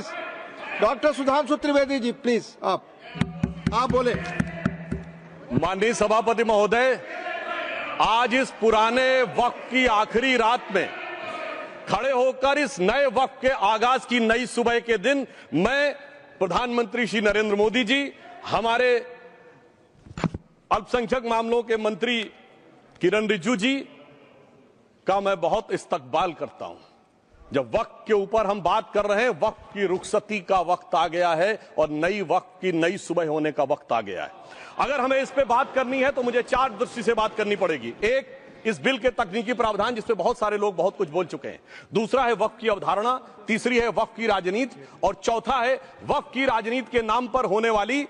Please. Doctor Sudhanshu Trivedi ji please, आप बोले। माननीय सभापति महोदय, आज इस पुराने वक्त की आखिरी रात में खड़े होकर इस नए वक्त के आगाज की नई सुबह के दिन मैं प्रधानमंत्री श्री नरेंद्र मोदी जी, हमारे अल्पसंख्यक मामलों के मंत्री किरण रिजिजू जी का मैं बहुत इस्तकबाल करता हूं। जब वक्त के ऊपर हम बात कर रहे हैं, वक्त की रुखसती का वक्त आ गया है और नई वक्त की नई सुबह होने का वक्त आ गया है। अगर हमें इस पे बात करनी है तो मुझे चार दृष्टि से बात करनी पड़ेगी। एक, इस बिल के तकनीकी प्रावधान जिस पे बहुत सारे लोग बहुत कुछ बोल चुके हैं। दूसरा है वक्त की अवधारणा, तीसरी है वक्त की राजनीति और चौथा है वक्त की राजनीति के नाम पर होने वाली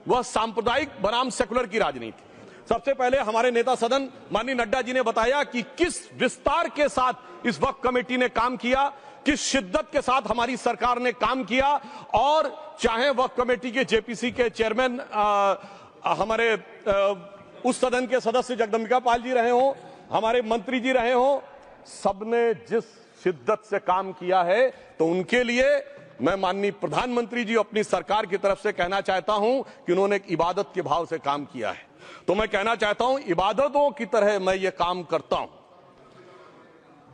वह सांप्रदायिक बनाम सेकुलर की राजनीति। सबसे पहले हमारे नेता सदन माननीय नड्डा जी ने बताया कि किस विस्तार के साथ इस वक्त कमेटी ने काम किया, किस शिद्दत के साथ हमारी सरकार ने काम किया। और चाहे वक्त कमेटी के जेपीसी के चेयरमैन हमारे उस सदन के सदस्य जगदम्बिका पाल जी रहे हो, हमारे मंत्री जी रहे हो, सबने जिस शिद्दत से काम किया है, तो उनके लिए मैं माननीय प्रधानमंत्री जी अपनी सरकार की तरफ से कहना चाहता हूं कि उन्होंने एक इबादत के भाव से काम किया है। तो मैं कहना चाहता हूं, इबादतों की तरह मैं ये काम करता हूं,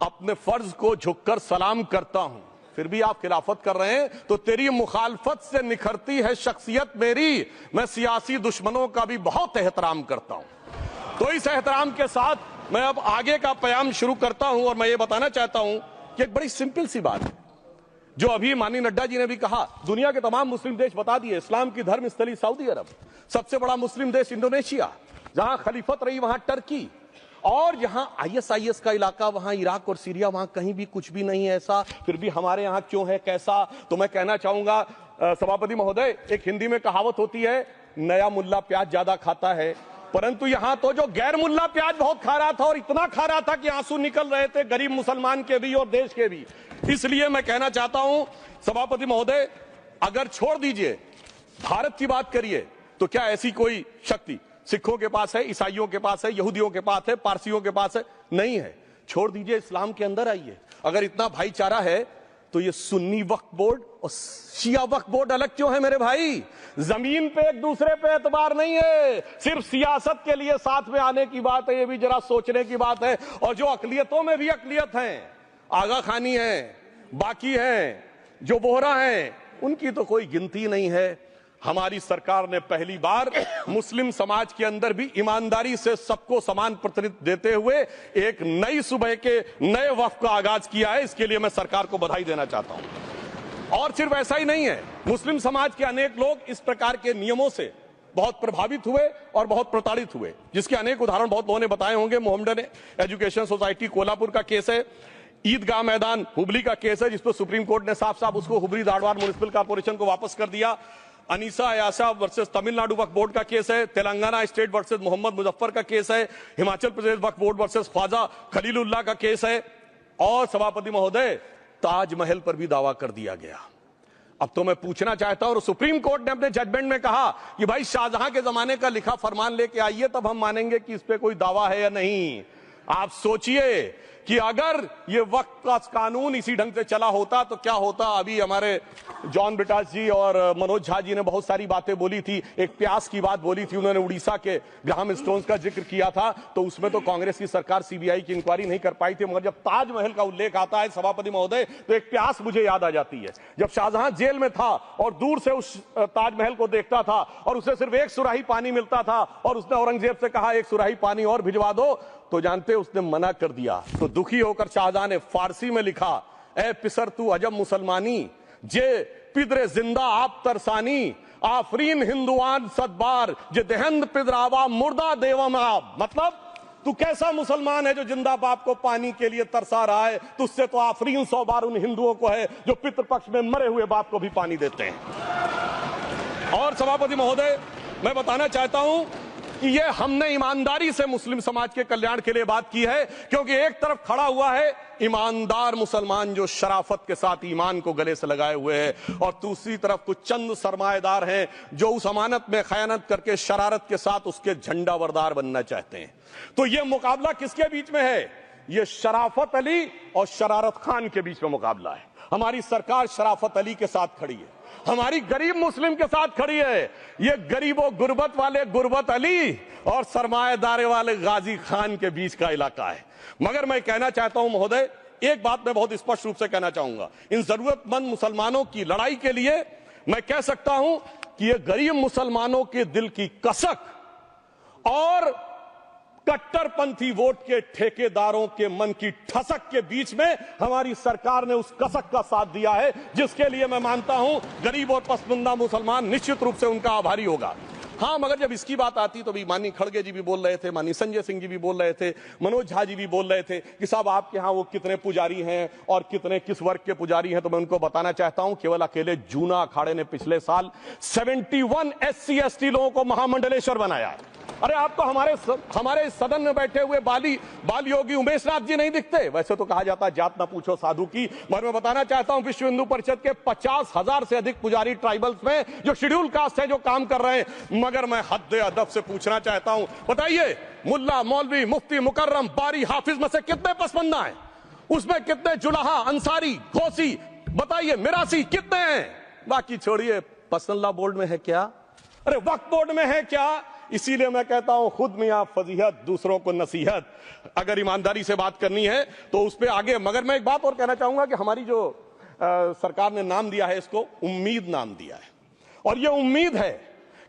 अपने फर्ज को झुककर सलाम करता हूं। फिर भी आप खिलाफत कर रहे हैं तो तेरी मुखालफत से निखरती है शख्सियत मेरी। मैं सियासी दुश्मनों का भी बहुत एहतराम करता हूं। तो इस एहतराम के साथ मैं अब आगे का बयान शुरू करता हूं और मैं ये बताना चाहता हूं कि एक बड़ी सिंपल सी बात है जो अभी माननीय नड्डा जी ने भी कहा। दुनिया के तमाम मुस्लिम देश बता दिए, इस्लाम की धर्म स्थली सऊदी अरब, सबसे बड़ा मुस्लिम देश इंडोनेशिया, जहां खलीफत रही वहां टर्की, और जहां आईएसआईएस का इलाका वहां इराक और सीरिया, वहां कहीं भी कुछ भी नहीं है ऐसा। फिर भी हमारे यहां क्यों है, कैसा? तो मैं कहना चाहूंगा सभापति महोदय, एक हिंदी में कहावत होती है, नया मुल्ला प्याज ज्यादा खाता है, परंतु यहां तो जो गैर मुल्ला प्याज बहुत खा रहा था और इतना खा रहा था कि आंसू निकल रहे थे गरीब मुसलमान के भी और देश के भी। इसलिए मैं कहना चाहता हूं सभापति महोदय, अगर छोड़ दीजिए भारत की बात करिए तो क्या ऐसी कोई शक्ति सिखों के पास है, ईसाइयों के पास है, यहूदियों के पास है, पारसियों के पास है? नहीं है। छोड़ दीजिए, इस्लाम के अंदर आइए। अगर इतना भाईचारा है तो ये सुन्नी वक्फ बोर्ड और शिया वक्फ बोर्ड अलग क्यों है मेरे भाई? जमीन पे एक दूसरे पे एतबार नहीं है, सिर्फ सियासत के लिए साथ में आने की बात है। ये भी जरा सोचने की बात है। और जो अकलियतों में भी अकलियत है, आगा खानी है, बाकी है, जो बोहरा है, उनकी तो कोई गिनती नहीं है। हमारी सरकार ने पहली बार मुस्लिम समाज के अंदर भी ईमानदारी से सबको समान प्रतिनिधित्व देते हुए एक नई सुबह के नए वक्त का आगाज किया है। इसके लिए मैं सरकार को बधाई देना चाहता हूं। और सिर्फ ऐसा ही नहीं है, मुस्लिम समाज के अनेक लोग इस प्रकार के नियमों से बहुत प्रभावित हुए और बहुत प्रताड़ित हुए, जिसके अनेक उदाहरण बहुत लोगों ने बताए होंगे। मोहम्मडन एजुकेशन सोसाइटी कोल्हापुर का केस है, ईदगाह मैदान हुबली का केस है जिसपे सुप्रीम कोर्ट ने साफ साफ उसको हुबली धारवाड़ म्युनिसिपल कॉर्पोरेशन को वापस कर दिया। अनीसा अयाशा वर्सेस तमिलनाडु वक्फ बोर्ड का केस है, तेलंगाना स्टेट वर्सेस मोहम्मद मुजफ्फर का केस है, हिमाचल प्रदेश वक्फ बोर्ड वर्सेस ख्वाजा खलीलुल्लाह का केस है, और सभापति महोदय ताजमहल पर भी दावा कर दिया गया। अब तो मैं पूछना चाहता हूं, और सुप्रीम कोर्ट ने अपने जजमेंट में कहा कि भाई शाहजहां के जमाने का लिखा फरमान लेके आइए, तब हम मानेंगे कि इस पे कोई दावा है या नहीं। आप सोचिए कि अगर ये वक्त का कानून इसी ढंग से चला होता तो क्या होता। अभी हमारे जॉन ब्रिटास जी और मनोज झा जी ने बहुत सारी बातें बोली थी। एक प्यास की बात बोली थी उन्होंने, उड़ीसा के ग्राहम स्टोन्स का जिक्र किया था, तो उसमें तो कांग्रेस की सरकार सीबीआई की इंक्वायरी नहीं कर पाई थी। मगर जब ताजमहल का उल्लेख आता है सभापति महोदय, तो एक प्यास मुझे याद आ जाती है। जब शाहजहां जेल में था और दूर से उस ताजमहल को देखता था और उसे सिर्फ एक सुराही पानी मिलता था और उसने औरंगजेब से कहा एक सुराही पानी और भिजवा दो, तो जानते उसने मना कर दिया। तो दुखी होकर शाहजहां ने फारसी में लिखा, ए पिसर तू अजब मुसलमानी, जे पिदरे जिंदा आप तरसानी, आफरीन हिंदुआन सदबार, जे देहंद पिदरावा मुर्दा देवम आप। मतलब तू कैसा मुसलमान है जो जिंदा बाप को पानी के लिए तरसा रहा है? तुझसे तो आफरीन 100 बार उन हिंदुओं को है जो पितृपक्ष में मरे हुए बाप को भी पानी देते हैं। और सभापति महोदय, मैं बताना चाहता हूं कि ये हमने ईमानदारी से मुस्लिम समाज के कल्याण के लिए बात की है, क्योंकि एक तरफ खड़ा हुआ है ईमानदार मुसलमान जो शराफत के साथ ईमान को गले से लगाए हुए हैं, और दूसरी तरफ कुछ चंद सरमाएदार हैं जो उस अमानत में खयानत करके शरारत के साथ उसके झंडा बरदार बनना चाहते हैं। तो ये मुकाबला किसके बीच में है? ये शराफत अली और शरारत खान के बीच में मुकाबला है। हमारी सरकार शराफत अली के साथ खड़ी है, हमारी गरीब मुस्लिम के साथ खड़ी है। ये गरीबों गुर्बत वाले गुर्बत अली और सरमाएदारे वाले गाजी खान के बीच का इलाका है। मगर मैं कहना चाहता हूं महोदय, एक बात मैं बहुत स्पष्ट रूप से कहना चाहूंगा, इन जरूरतमंद मुसलमानों की लड़ाई के लिए मैं कह सकता हूं कि ये गरीब मुसलमानों के दिल की कसक और कट्टरपंथी वोट के ठेकेदारों के मन की ठसक के बीच में हमारी सरकार ने उस कसक का साथ दिया है, जिसके लिए मैं मानता हूं गरीब और पसमानदा मुसलमान निश्चित रूप से उनका आभारी होगा। हां, मगर जब इसकी बात आती तो भी माननीय खड़गे जी भी बोल रहे थे, माननीय संजय सिंह जी भी बोल रहे थे, मनोज झा जी भी बोल रहे थे कि साहब आपके यहां वो कितने पुजारी हैं और कितने किस वर्ग के पुजारी हैं। तो मैं उनको बताना चाहता हूं, केवल अकेले जूना अखाड़े ने पिछले साल 71 SC ST लोगों को महामंडलेश्वर बनाया है। अरे आपको हमारे सदन में बैठे हुए बाल योगी उमेश नाथ जी नहीं दिखते? वैसे तो कहा जाता है जात ना पूछो साधु की, मगर मैं बताना चाहता हूं विश्व हिंदू परिषद के 50,000 से अधिक पुजारी ट्राइबल्स में जो शेड्यूल कास्ट है जो काम कर रहे हैं। मगर मैं हद अदब से पूछना चाहता हूं, बताइए मुल्ला मौलवी मुफ्ती मुकर्रम बारी हाफिज में से कितने पसमंदा हैं? उसमें कितने जुलाहा अंसारी घोसी बताइए मिरासी कितने हैं? बाकी छोड़िए, पर्सनल लॉ बोर्ड में है क्या? अरे वक्फ बोर्ड में है क्या? इसीलिए मैं कहता हूं खुद मियां फजीहत दूसरों को नसीहत। अगर ईमानदारी से बात करनी है तो उस पर आगे। मगर मैं एक बात और कहना चाहूंगा कि हमारी जो सरकार ने नाम दिया है, इसको उम्मीद नाम दिया है, और ये उम्मीद है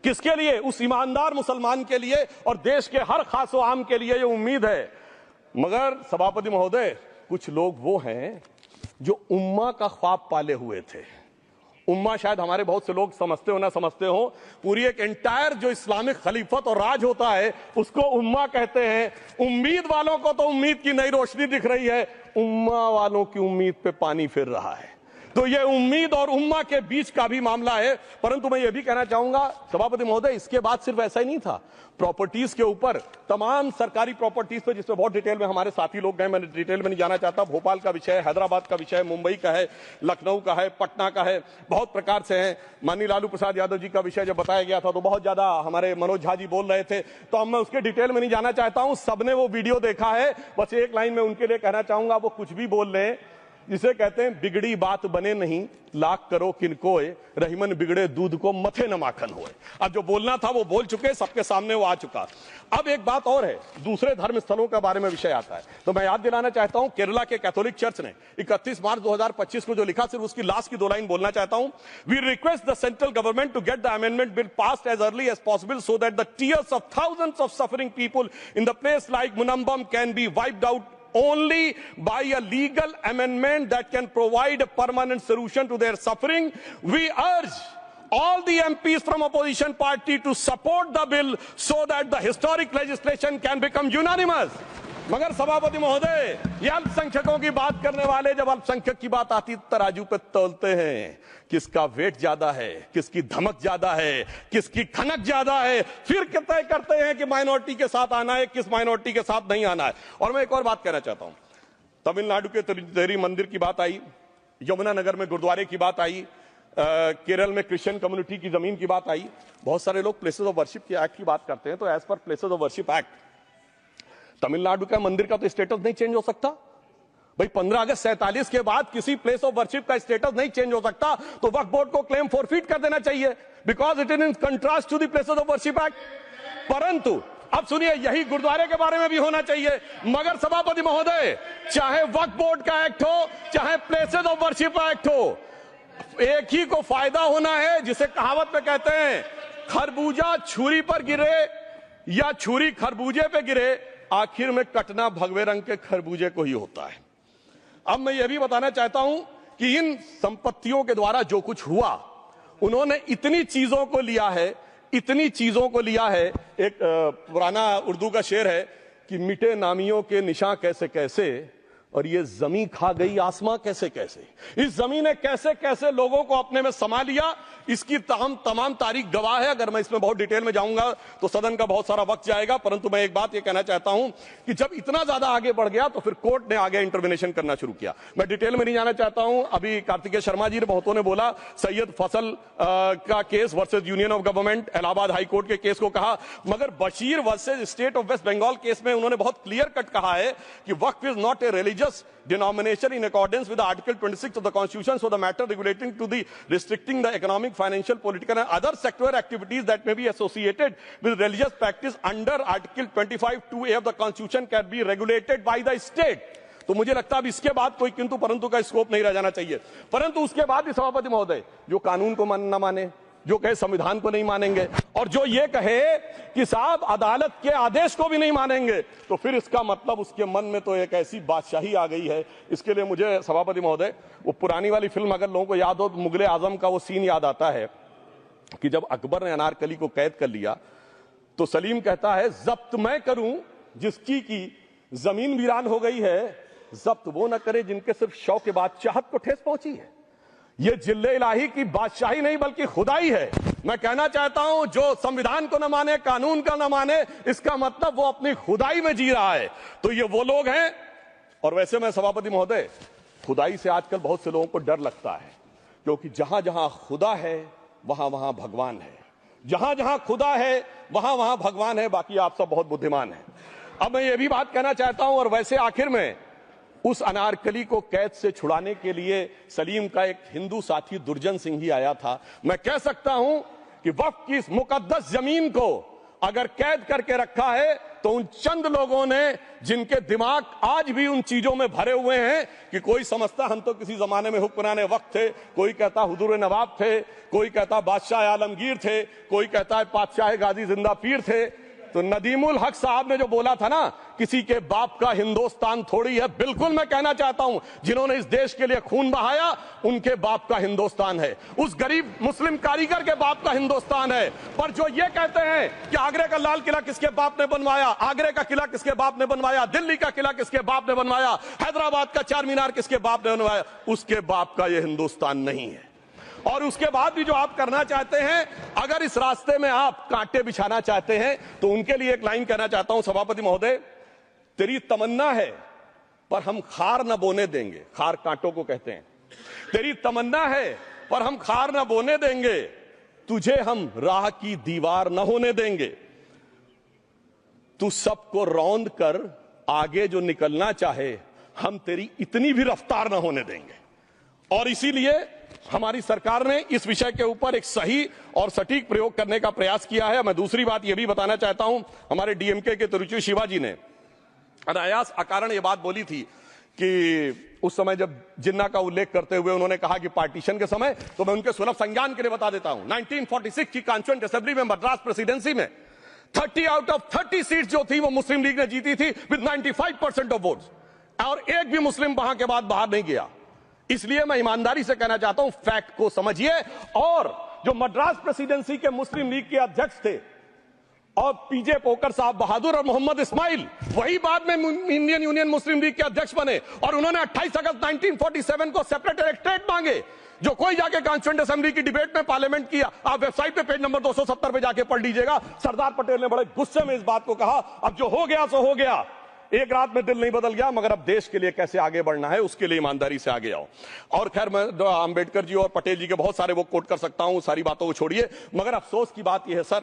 किसके लिए? उस ईमानदार मुसलमान के लिए और देश के हर खास व आम के लिए ये उम्मीद है। मगर सभापति महोदय, कुछ लोग वो हैं जो उम्मा का ख्वाब पाले हुए थे। उम्मा शायद हमारे बहुत से लोग समझते हो ना समझते हो, पूरी एक एंटायर जो इस्लामिक खलीफत और राज होता है उसको उम्मा कहते हैं। उम्मीद वालों को तो उम्मीद की नई रोशनी दिख रही है, उम्मा वालों की उम्मीद पे पानी फिर रहा है। तो ये उम्मीद और उम्मा के बीच का भी मामला है। परंतु मैं ये भी कहना चाहूंगा सभापति महोदय, इसके बाद सिर्फ ऐसा ही नहीं था, प्रॉपर्टीज के ऊपर, तमाम सरकारी प्रॉपर्टीज पे जिसमें बहुत डिटेल में हमारे साथी लोग गए, मैं डिटेल में नहीं जाना चाहता। भोपाल का विषय है, हैदराबाद का विषय है, मुंबई का है, लखनऊ का है, पटना का है, बहुत प्रकार से है। माननीय लालू प्रसाद यादव जी का विषय जब बताया गया था तो बहुत ज्यादा हमारे मनोज झा जी बोल रहे थे, तो अब मैं उसके डिटेल में नहीं जाना चाहता हूं। सबने वो वीडियो देखा है। बस एक लाइन में उनके लिए कहना चाहूंगा, वो कुछ भी बोल रहे हैं, जिसे कहते हैं बिगड़ी बात बने नहीं, लाख करो किनकोए, रहीमन बिगड़े दूध को मथे न माखन होए। अब जो बोलना था वो बोल चुके, सबके सामने वो आ चुका। अब एक बात और है, दूसरे धर्म स्थलों के बारे में विषय आता है, तो मैं याद दिलाना चाहता हूं, केरला के कैथोलिक चर्च ने 31 मार्च 2025 को जो लिखा, सिर्फ उसकी लास्ट की 2 लाइन बोलना चाहता हूं। We request the central government to get the amendment bill passed as early as possible so that the tears of thousands of suffering people in the place like Munambam can be wiped out only by a legal amendment that can provide a permanent solution to their suffering. We urge all the MPs from opposition party to support the bill so that the historic legislation can become unanimous. मगर सभापति महोदय, ये अल्पसंख्यकों की बात करने वाले जब अल्पसंख्यक की बात आती तराजू पे तौलते हैं, किसका वेट ज्यादा है, किसकी धमक ज्यादा है, किसकी खनक ज्यादा है, फिर तय करते हैं कि माइनॉरिटी के साथ आना है, किस माइनॉरिटी के साथ नहीं आना है। और मैं एक और बात कहना चाहता हूं, तमिलनाडु के तिरुचेरी मंदिर की बात आई, यमुनानगर में गुरुद्वारे की बात आई, केरल में क्रिश्चियन कम्युनिटी की जमीन की बात आई। बहुत सारे लोग प्लेसेस ऑफ वर्शिप के एक्ट की बात करते हैं, तो as per places of worship act Tamil Nadu का मंदिर का तो स्टेटस नहीं चेंज हो सकता भाई। 15 अगस्त 47 के बाद किसी प्लेस ऑफ वर्शिप का स्टेटस नहीं चेंज हो सकता, तो वक्फ बोर्ड को क्लेम फॉरफिट कर देना चाहिए, because it is in contrast to the places of worship act. परंतु अब सुनिए, यही गुरुद्वारे के बारे में भी होना चाहिए। मगर सभापति महोदय, चाहे वक्फ बोर्ड का एक्ट हो, चाहे प्लेसेस ऑफ वर्शिप एक्ट हो, एक ही को फायदा होना है, जिसे कहावत में कहते हैं, खरबूजा छुरी पर गिरे या छुरी खरबूजे पे गिरे, आखिर में कटना भगवे रंग के खरबूजे को ही होता है। अब मैं यह भी बताना चाहता हूं कि इन संपत्तियों के द्वारा जो कुछ हुआ, उन्होंने इतनी चीजों को लिया है, इतनी चीजों को लिया है। एक पुराना उर्दू का शेर है कि मिटे नामियों के निशान कैसे कैसे, और ये जमीन खा गई आसमां कैसे कैसे। इस जमीन ने कैसे कैसे लोगों को अपने में समा लिया, इसकी तमाम तारीख गवाह है। अगर मैं इसमें बहुत डिटेल में जाऊंगा तो सदन का बहुत सारा वक्त जाएगा, परंतु मैं एक बात यह कहना चाहता हूं कि जब इतना ज्यादा आगे बढ़ गया तो फिर कोर्ट ने आगे इंटरवेंशन करना शुरू किया। मैं डिटेल में नहीं जाना चाहता हूं। अभी कार्तिकेय शर्मा जी ने बहुतों ने बोला सैयद फैसल का case versus union of government, Allahabad high court के केस को कहा, मगर Bashir versus state of West Bengal case में उन्होंने बहुत क्लियर कट कहा है कि waqf is not a religious denomination in accordance with the Article 26 of the Constitution, so the matter relating to the restricting the economic, financial, political and other sector activities that may be associated with religious practice under Article 25(2)(a) of the Constitution can be regulated by the state. तो मुझे लगता है अब इसके बाद कोई किंतु परंतु का स्कोप नहीं रह जाना चाहिए। परंतु उसके बाद भी सभापति महोदय जो कानून को न माने, जो कहे संविधान को नहीं मानेंगे और जो ये कहे कि साहब अदालत के आदेश को भी नहीं मानेंगे, तो फिर इसका मतलब उसके मन में तो एक ऐसी बादशाही आ गई है। इसके लिए मुझे सभापति महोदय वो पुरानी वाली फिल्म अगर लोगों को याद हो तो मुगले आजम का वो सीन याद आता है कि जब अकबर ने अनारकली को कैद कर लिया तो सलीम कहता है जब्त मैं करूं जिसकी की जमीन वीरान हो गई है, जब्त वो न करे जिनके सिर्फ शौ के बाद चाहत को ठेस पहुंची है। ये जिल्ले इलाही की बादशाही नहीं बल्कि खुदाई है। मैं कहना चाहता हूं जो संविधान को न माने, कानून का न माने, इसका मतलब वो अपनी खुदाई में जी रहा है। तो ये वो लोग हैं। और वैसे मैं सभापति महोदय खुदाई से आजकल बहुत से लोगों को डर लगता है, क्योंकि जहां जहां खुदा है वहां वहां भगवान है, जहां जहां खुदा है वहां वहां भगवान है। बाकी आप सब बहुत बुद्धिमान हैं। अब मैं ये भी बात कहना चाहता हूं, और वैसे आखिर में उस अनारकली को कैद से छुड़ाने के लिए सलीम का एक हिंदू साथी दुर्जन सिंह ही आया था। मैं कह सकता हूं कि वक्फ की इस मुकद्दस जमीन को अगर कैद करके रखा है तो उन चंद लोगों ने जिनके दिमाग आज भी उन चीजों में भरे हुए हैं कि कोई समझता हम तो किसी जमाने में हुक्मराने वक्त थे, कोई कहता हुजूर नवाब थे, कोई कहता बादशाह आलमगीर थे, कोई कहता है बादशाह गाजी जिंदा पीर थे। तो नदीमुल हक साहब ने जो बोला था ना, किसी के बाप का हिंदुस्तान थोड़ी है, बिल्कुल मैं कहना चाहता हूं जिन्होंने इस देश के लिए खून बहाया उनके बाप का हिंदुस्तान है, उस गरीब मुस्लिम कारीगर के बाप का हिंदुस्तान है। पर जो ये कहते हैं कि आगरे का लाल किला किसके बाप ने बनवाया, आगरे का किला किसके बाप ने बनवाया, दिल्ली का किला किसके बाप ने बनवाया, हैदराबाद का चार मीनार किसके बाप ने बनवाया, उसके बाप का यह हिंदुस्तान नहीं है। और उसके बाद भी जो आप करना चाहते हैं, अगर इस रास्ते में आप कांटे बिछाना चाहते हैं, तो उनके लिए एक लाइन कहना चाहता हूं सभापति महोदय, तेरी तमन्ना है पर हम खार न बोने देंगे, खार कांटों को कहते हैं, तेरी तमन्ना है पर हम खार न बोने देंगे, तुझे हम राह की दीवार न होने देंगे, तू सबको रौंद कर आगे जो निकलना चाहे हम तेरी इतनी भी रफ्तार न होने देंगे। और इसीलिए हमारी सरकार ने इस विषय के ऊपर एक सही और सटीक प्रयोग करने का प्रयास किया है। मैं दूसरी बात यह भी बताना चाहता हूं, हमारे डीएमके के तिरुचि शिवाजी ने अनायास अकारण यह बात बोली थी कि उस समय जब जिन्ना का उल्लेख करते हुए उन्होंने कहा कि पार्टीशन के समय, तो मैं उनके सुलभ संज्ञान के लिए बता देता हूं, 1946 की कॉन्स्टिट्यूएंट असेंबली में मद्रास प्रेसिडेंसी में 30 आउट ऑफ 30 सीट जो थी वो मुस्लिम लीग ने जीती थी विद 95% ऑफ वोट्स, और एक भी मुस्लिम वहां के बाद बाहर नहीं गया। इसलिए मैं ईमानदारी से कहना चाहता हूं फैक्ट को समझिए। और जो मद्रास प्रेसिडेंसी के मुस्लिम लीग के अध्यक्ष थे और पीजे पोकर साहब बहादुर और मोहम्मद इस्माइल, वही बाद में इंडियन यूनियन मुस्लिम लीग के अध्यक्ष बने, और उन्होंने 28 अगस्त 1947 को सेपरेट इलेक्टोरेट मांगे, जो कोई जाके कॉन्स्टिट्यूएंट असेंबली की डिबेट में पार्लियामेंट किया। आप वेबसाइट पे पेज नंबर 270 पे जाके पढ़ लीजिएगा। सरदार पटेल ने बड़े गुस्से में इस बात को कहा, अब जो हो गया सो हो गया, एक रात में दिल नहीं बदल गया, मगर अब देश के लिए कैसे आगे बढ़ना है उसके लिए ईमानदारी से आगे आओ। और खैर मैं अंबेडकर जी और पटेल जी के बहुत सारे वो कोट कर सकता हूं, सारी बातों को छोड़िए, मगर अफसोस की बात यह है सर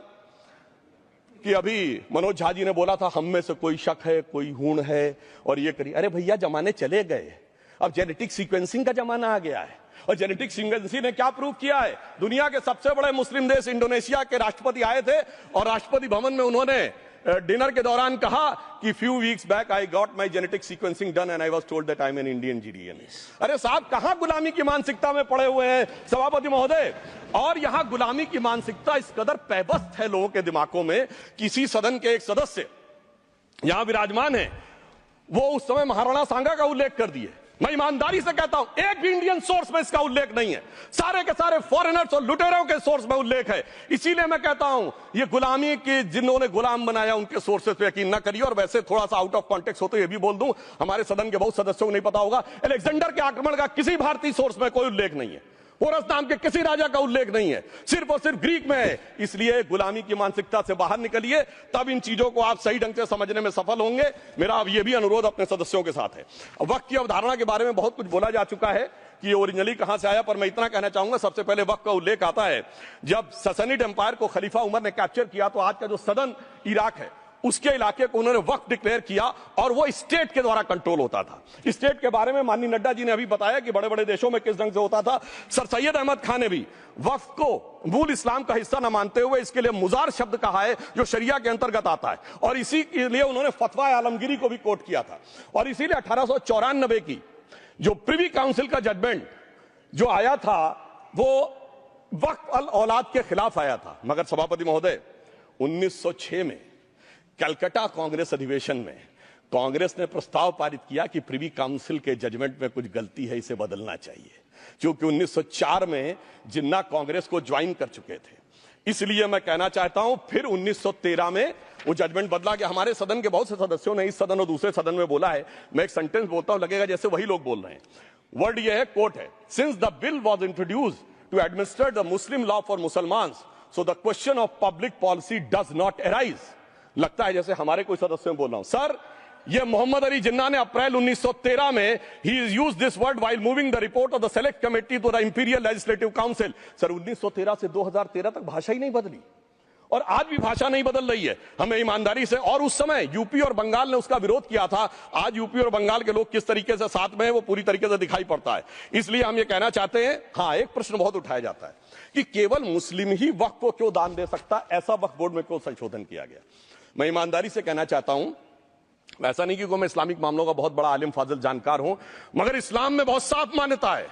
कि अभी मनोज झा जी ने बोला था हम में से कोई शक है, कोई हूण है और ये करिए। अरे भैया जमाने चले गए, अब जेनेटिक सीक्वेंसिंग का जमाना आ गया है। और जेनेटिक सीक्वेंसिंग ने क्या प्रूव किया है, दुनिया के सबसे बड़े मुस्लिम देश इंडोनेशिया के राष्ट्रपति आए थे और राष्ट्रपति भवन में उन्होंने डिनर के दौरान कहा कि few weeks back I got my genetic sequencing done and I was told that I am an Indian GDNA. अरे साहब कहां गुलामी की मानसिकता में पड़े हुए हैं सभापति महोदय। और यहां गुलामी की मानसिकता इस कदर पैबस्त है लोगों के दिमागों में। किसी सदन के एक सदस्य यहां विराजमान है, वो उस समय महाराणा सांगा का उल्लेख कर दिए। मैं ईमानदारी से कहता हूं एक भी इंडियन सोर्स में इसका उल्लेख नहीं है, सारे के सारे फॉरेनर्स और लुटेरों के सोर्स में उल्लेख है। इसीलिए मैं कहता हूं ये गुलामी के जिन्होंने गुलाम बनाया उनके सोर्सेस पे यकीन ना करिए। और वैसे थोड़ा सा आउट ऑफ कॉन्टेक्स्ट हो तो ये भी बोल दूं, हमारे सदन के बहुत सदस्यों को नहीं पता होगा, अलेक्जेंडर के आक्रमण का किसी भारतीय सोर्स में कोई उल्लेख नहीं है। पोरस नाम के किसी राजा का उल्लेख नहीं है, सिर्फ और सिर्फ ग्रीक में है। इसलिए गुलामी की मानसिकता से बाहर निकलिए, तब इन चीजों को आप सही ढंग से समझने में सफल होंगे। मेरा अब यह भी अनुरोध अपने सदस्यों के साथ है। वक्त की अवधारणा के बारे में बहुत कुछ बोला जा चुका है कि ये ओरिजिनली कहां से आया, पर मैं इतना कहना चाहूंगा, सबसे पहले वक्त का उल्लेख आता है जब ससनिड एम्पायर को खलीफा उमर ने कैप्चर किया, तो आज का जो सदर्न इराक है उसके इलाके को उन्होंने वक्फ डिक्लेयर किया और वो स्टेट के द्वारा कंट्रोल होता था। स्टेट के बारे में माननीय नड्डा जी ने अभी बताया कि बड़े बड़े देशों में किस ढंग से होता था। सर सैयद अहमद खान ने भी वक्फ को मूल इस्लाम का हिस्सा न मानते हुए इसके लिए मुजार शब्द कहा है, जो शरिया के अंतर्गत आता है, और इसी के लिए उन्होंने फतवा आलमगीरी को भी कोट किया था। और इसीलिए 1894 की जो प्रिवी काउंसिल का जजमेंट जो आया था वो वक्फ अल औलाद के खिलाफ आया था। मगर सभापति महोदय, 1906 में कलकत्ता कांग्रेस अधिवेशन में कांग्रेस ने प्रस्ताव पारित किया कि प्रिवी काउंसिल के जजमेंट में कुछ गलती है, इसे बदलना चाहिए। क्योंकि 1904 में जिन्ना कांग्रेस को ज्वाइन कर चुके थे, इसलिए मैं कहना चाहता हूं फिर 1913 में वो जजमेंट बदला। कि हमारे सदन के बहुत से सदस्यों ने इस सदन और दूसरे सदन में बोला है, मैं एक सेंटेंस बोलता हूं, लगेगा जैसे वही लोग बोल रहे हैं। वर्ड ये है, कोट है, since the bill was introduced to administer the Muslim law for Musalman, so the question of public policy does not arise. लगता है जैसे हमारे कोई सदस्यों में बोल रहा हूं। सर, ये मोहम्मद अली जिन्ना ने अप्रैल 1913 में ही is used this word while moving the report of the select committee to the imperial legislative council. Sir, 1913 से 2013 तक भाषा ही नहीं बदली, और आज भी भाषा नहीं बदल रही है। हमें ईमानदारी से, और उस समय यूपी और बंगाल ने उसका विरोध किया था, आज यूपी और बंगाल के लोग किस तरीके से साथ में है वो पूरी तरीके से दिखाई पड़ता है। इसलिए हम ये कहना चाहते हैं, हाँ, एक प्रश्न बहुत उठाया जाता है कि केवल मुस्लिम ही वक्फ को क्यों दान दे सकता, ऐसा वक्फ बोर्ड में क्यों संशोधन किया गया। मैं ईमानदारी से कहना चाहता हूं, ऐसा नहीं कि मैं इस्लामिक मामलों का बहुत बड़ा आलिम फाजिल जानकार हूं, मगर इस्लाम में बहुत साफ मान्यता है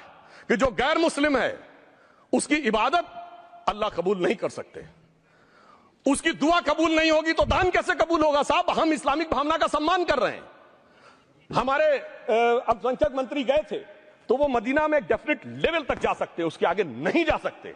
कि जो गैर मुस्लिम है उसकी इबादत अल्लाह कबूल नहीं कर सकते, उसकी दुआ कबूल नहीं होगी तो दान कैसे कबूल होगा। साहब, हम इस्लामिक भावना का सम्मान कर रहे हैं। हमारे अल्पसंख्यक मंत्री गए थे तो वो मदीना में एक डेफिनेट लेवल तक जा सकते, उसके आगे नहीं जा सकते।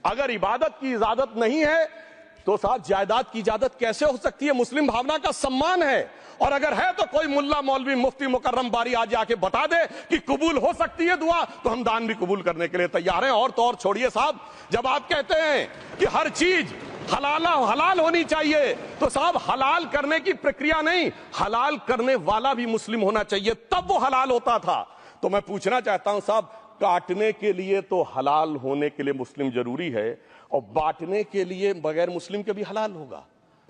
अगर इबादत की इजाजत नहीं है तो साथ जायदाद की इजाजत कैसे हो सकती है। मुस्लिम भावना का सम्मान है, और अगर है तो कोई मुल्ला मौलवी मुफ्ती मुकर्रम बारी आज आके बता दे कि कबूल हो सकती है दुआ, तो हम दान भी कबूल करने के लिए तैयार हैं। और तो और छोड़िए साहब, जब आप कहते हैं कि हर चीज हलाल होनी चाहिए, तो साहब हलाल करने की प्रक्रिया नहीं, हलाल करने वाला भी मुस्लिम होना चाहिए, तब वो हलाल होता था। तो मैं पूछना चाहता हूं साहब, काटने के लिए तो हलाल होने के लिए मुस्लिम जरूरी है, और बांटने के लिए बगैर मुस्लिम के भी हलाल होगा,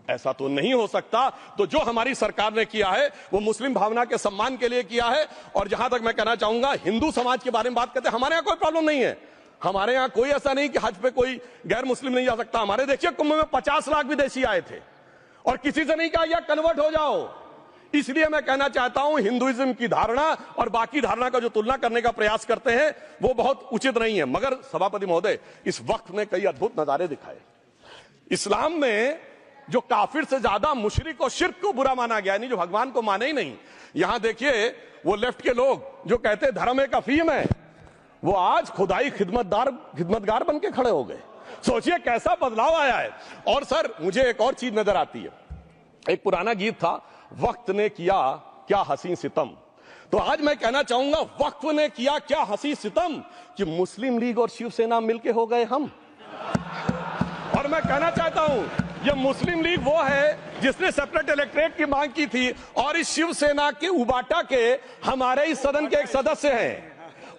ऐसा तो नहीं हो सकता। तो जो हमारी सरकार ने किया है वो मुस्लिम भावना के सम्मान के लिए किया है। और जहां तक मैं कहना चाहूंगा, हिंदू समाज के बारे में बात करते हैं, हमारे यहां कोई प्रॉब्लम नहीं है। हमारे यहां कोई ऐसा नहीं कि हज पे कोई गैर मुस्लिम नहीं जा सकता। हमारे देखिए कुंभ में 50 लाख विदेशी आए थे और किसी से नहीं कहा या कन्वर्ट हो जाओ। इसलिए मैं कहना चाहता हूं, हिंदुइज्म की धारणा और बाकी धारणा का जो तुलना करने का प्रयास करते हैं वो बहुत उचित नहीं है। मगर सभापति महोदय, इस वक्त ने कई अद्भुत नजारे दिखाए। इस्लाम में जो काफिर से ज्यादा मुशरिक और शिर्क को बुरा माना गया, नहीं जो भगवान को माने ही नहीं। यहां देखिए वो लेफ्ट के लोग जो कहते हैं धर्म एक अफीम है, वो आज खुदाई खिदमतगार बन के खड़े हो गए। सोचिए कैसा बदलाव आया है। और सर, मुझे एक और चीज नजर आती है, एक पुराना गीत था, वक्त ने किया क्या हसी सितम। तो आज मैं कहना चाहूंगा, वक्त ने किया क्या हसी सितम कि मुस्लिम लीग और शिवसेना मिलके हो गए हम। और मैं कहना चाहता हूं, ये मुस्लिम लीग वो है जिसने सेपरेट इलेक्ट्रेट की मांग की थी, और इस शिवसेना के उबाटा के हमारे इस सदन के एक सदस्य हैं।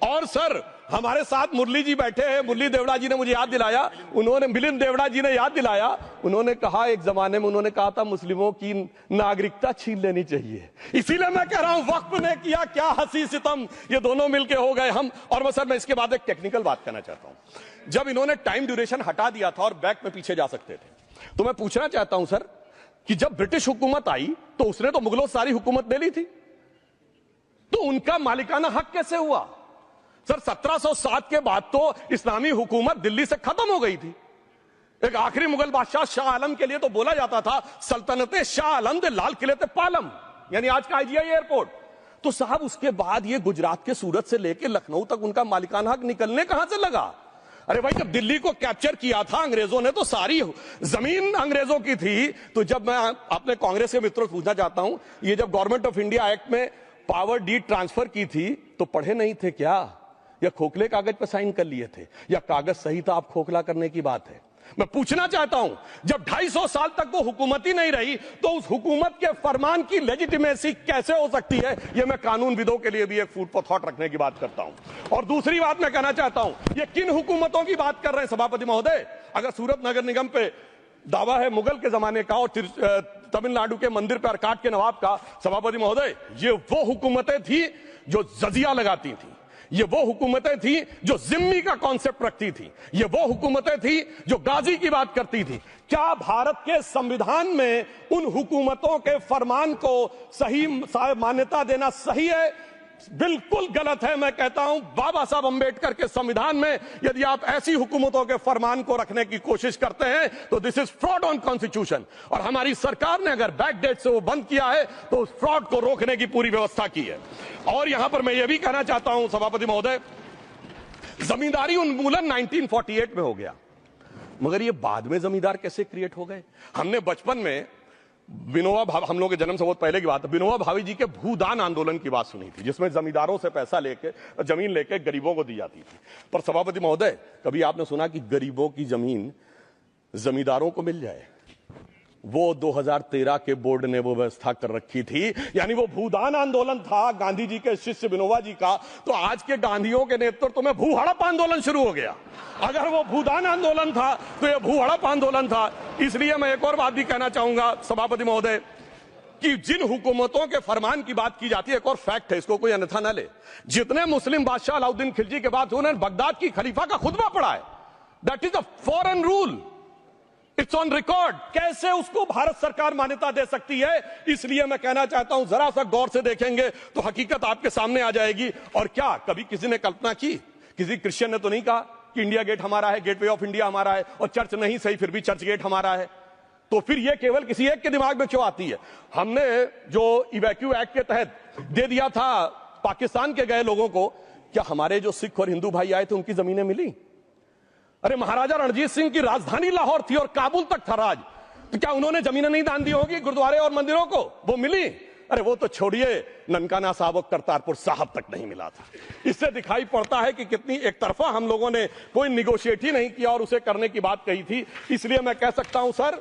और सर, हमारे साथ मुरली जी बैठे हैं, मुरली देवड़ा जी ने मुझे याद दिलाया, उन्होंने, मिलिंद देवड़ा जी ने याद दिलाया, उन्होंने कहा एक जमाने में उन्होंने कहा था मुस्लिमों की नागरिकता छीन लेनी चाहिए। इसीलिए मैं कह रहा हूं, वक्त ने किया क्या हसी सितम, ये दोनों मिलके हो गए हम। और सर, मैं इसके बाद एक टेक्निकल बात करना चाहता हूं। जब इन्होंने टाइम ड्यूरेशन हटा दिया था और बैक में पीछे जा सकते थे, तो मैं पूछना चाहता हूं सर कि जब ब्रिटिश हुकूमत आई तो उसने तो मुगलों सारी हुकूमत ले ली थी, तो उनका मालिकाना हक कैसे हुआ। सर, 1707 के बाद तो इस्लामी हुकूमत दिल्ली से खत्म हो गई थी। एक आखिरी मुगल बादशाह शाह आलम के लिए तो बोला जाता था सल्तनते शाह आलम दे लाल किले ते पालम, यानी आज का IGI एयरपोर्ट। तो साहब, उसके बाद ये गुजरात के सूरत से लेकर लखनऊ तक उनका मालिकाना हक निकलने कहां से लगा। अरे भाई, जब दिल्ली को कैप्चर किया था अंग्रेजों ने तो सारी जमीन अंग्रेजों की थी। तो जब मैं अपने कांग्रेस के मित्रों से पूछना चाहता हूं, ये जब गवर्नमेंट ऑफ इंडिया एक्ट में पावर डीड ट्रांसफर की थी तो पढ़े नहीं थे क्या? या खोखले कागज पर साइन कर लिए थे, या कागज सही था, आप खोखला करने की बात है? मैं पूछना चाहता हूं, जब 250 साल तक वो हुकूमत ही नहीं रही तो उस हुकूमत के फरमान की लेजिटिमेसी कैसे हो सकती है? ये मैं कानूनविदों के लिए भी एक फूड फॉर थॉट रखने की बात करता हूं। और दूसरी बात मैं कहना चाहता हूं, ये किन हुकूमतों की बात कर रहे हैं सभापति महोदय? अगर सूरत नगर निगम पे दावा है मुगल के जमाने का और तमिलनाडु के मंदिर पर अरकाट के नवाब का, सभापति महोदय, ये वो हुकूमतें थी जो जजिया लगाती थी, ये वो हुकूमतें थी जो जिम्मी का कॉन्सेप्ट रखती थी, ये वो हुकूमतें थी जो गाजी की बात करती थी। क्या भारत के संविधान में उन हुकूमतों के फरमान को सही मान्यता देना सही है? बिल्कुल गलत है। मैं कहता हूं, बाबा साहब अंबेडकर के संविधान में यदि आप ऐसी हुकूमतों के फरमान को रखने की कोशिश करते हैं तो this is fraud on constitution. और हमारी सरकार ने अगर बैकडेट से वो बंद किया है तो उस फ्रॉड को रोकने की पूरी व्यवस्था की है। और यहां पर मैं ये भी कहना चाहता हूं सभापति महोदय, जमींदारी उन्मूलन 1948 में हो गया, मगर ये बाद में जमींदार कैसे क्रिएट हो गए? हमने बचपन में विनोबा भावे, हम लोग के जन्म से बहुत पहले की बात है, विनोबा भावे जी के भूदान आंदोलन की बात सुनी थी, जिसमें जमींदारों से पैसा लेके, जमीन लेके गरीबों को दी जाती थी। पर सभापति महोदय, कभी आपने सुना कि गरीबों की जमीन जमींदारों को मिल जाए? वो 2013 के बोर्ड ने वो व्यवस्था कर रखी थी। यानी वो भूदान आंदोलन था गांधी जी के शिष्य विनोबा जी का, तो आज के गांधियों के नेतृत्व में भू हड़प आंदोलन शुरू हो गया। अगर वो भूदान आंदोलन था तो ये भू हड़प आंदोलन था। इसलिए मैं एक और बात भी कहना चाहूंगा सभापति महोदय कि जिन हुकूमतों के फरमान की बात की जाती है, एक और फैक्ट है, इसको कोई अन्यथा न ले, जितने मुस्लिम बादशाह अलाउद्दीन खिलजी के बाद उन्होंने बगदाद की खलीफा का खुतबा पढ़ा है। That is a foreign rule, it's on record. कैसे उसको भारत सरकार मान्यता दे सकती है? इसलिए मैं कहना चाहता हूं, जरा सा गौर से देखेंगे तो हकीकत आपके सामने आ जाएगी। और क्या कभी किसी ने कल्पना की, किसी क्रिश्चियन ने तो नहीं कहा कि इंडिया गेट हमारा है, गेटवे ऑफ इंडिया हमारा है, और चर्च नहीं सही फिर भी चर्च गेट हमारा है? तो फिर यह केवल किसी एक के दिमाग में क्यों आती है? हमने जो इवैक्यू एक्ट के तहत दे दिया था पाकिस्तान के गए लोगों को, क्या हमारे जो सिख और हिंदू भाई आए थे उनकी जमीनें मिली? अरे महाराजा रणजीत सिंह की राजधानी लाहौर थी और काबुल तक था राज, तो क्या उन्होंने जमीनें नहीं दान दी होगी गुरुद्वारे और मंदिरों को? वो मिली। अरे वो तो छोड़िए, ननकाना साहब और करतारपुर साहब तक नहीं मिला था। इससे दिखाई पड़ता है कि कितनी एक तरफा हम लोगों ने कोई निगोशिएट ही नहीं किया और उसे करने की बात कही थी। इसलिए मैं कह सकता हूं सर